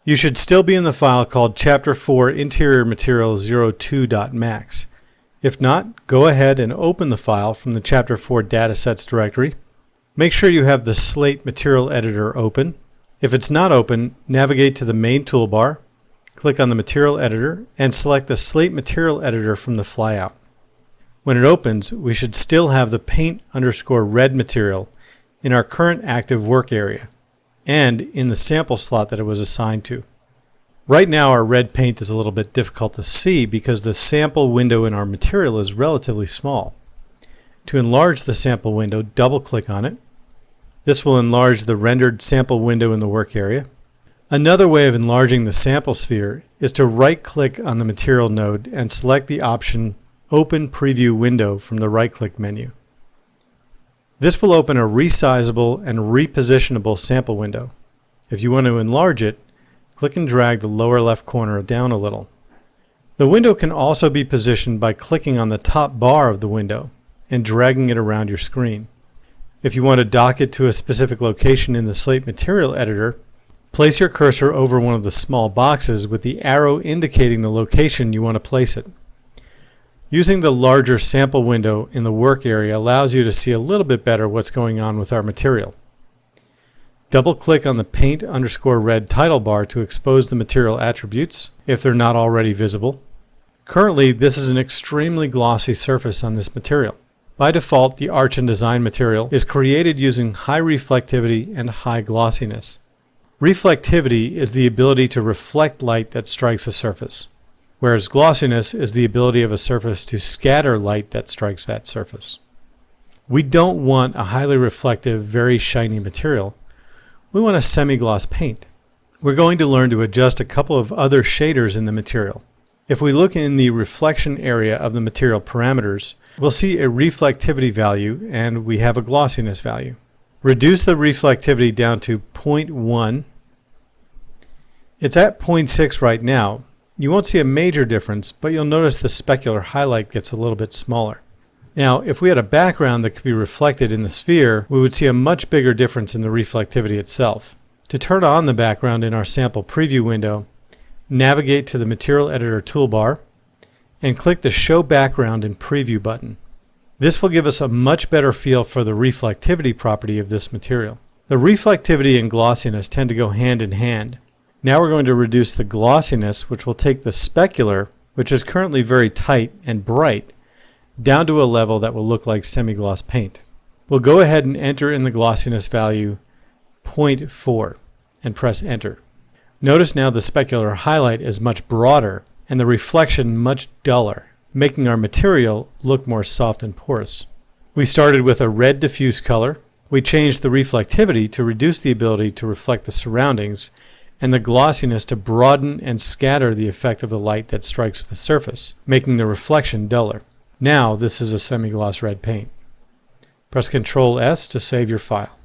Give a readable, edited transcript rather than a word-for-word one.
You should still be in the file called Chapter 4 Interior Material 02.max. If not, go ahead and open the file from the Chapter 4 Datasets directory. Make sure you have the Slate Material Editor open. If it's not open, navigate to the main toolbar, click on the Material Editor, and select the Slate Material Editor from the flyout. When it opens, we should still have the paint_red material in our current active work area and in the sample slot that it was assigned to. Right now our red paint is a little bit difficult to see because the sample window in our material is relatively small. To enlarge the sample window, double-click on it. This will enlarge the rendered sample window in the work area. Another way of enlarging the sample sphere is to right-click on the material node and select the option Open Preview Window from the right-click menu. This will open a resizable and repositionable sample window. If you want to enlarge it, click and drag the lower left corner down a little. The window can also be positioned by clicking on the top bar of the window and dragging it around your screen. If you want to dock it to a specific location in the Slate Material Editor, place your cursor over one of the small boxes with the arrow indicating the location you want to place it. Using the larger sample window in the work area allows you to see a little bit better what's going on with our material. Double-click on the paint_red title bar to expose the material attributes if they're not already visible. Currently, this is an extremely glossy surface on this material. By default, the Arch and Design material is created using high reflectivity and high glossiness. Reflectivity is the ability to reflect light that strikes a surface, whereas glossiness is the ability of a surface to scatter light that strikes that surface. We don't want a highly reflective, very shiny material. We want a semi-gloss paint. We're going to learn to adjust a couple of other shaders in the material. If we look in the reflection area of the material parameters, we'll see a reflectivity value and we have a glossiness value. Reduce the reflectivity down to 0.1. It's at 0.6 right now. You won't see a major difference, but you'll notice the specular highlight gets a little bit smaller. Now, if we had a background that could be reflected in the sphere, we would see a much bigger difference in the reflectivity itself. To turn on the background in our sample preview window, navigate to the Material Editor toolbar and click the Show Background in Preview button. This will give us a much better feel for the reflectivity property of this material. The reflectivity and glossiness tend to go hand in hand. Now we're going to reduce the glossiness, which will take the specular, which is currently very tight and bright, down to a level that will look like semi-gloss paint. We'll go ahead and enter in the glossiness value 0.4 and press enter. Notice now the specular highlight is much broader and the reflection much duller, making our material look more soft and porous. We started with a red diffuse color. We changed the reflectivity to reduce the ability to reflect the surroundings and the glossiness to broaden and scatter the effect of the light that strikes the surface, making the reflection duller. Now this is a semi-gloss red paint. Press Ctrl+S to save your file.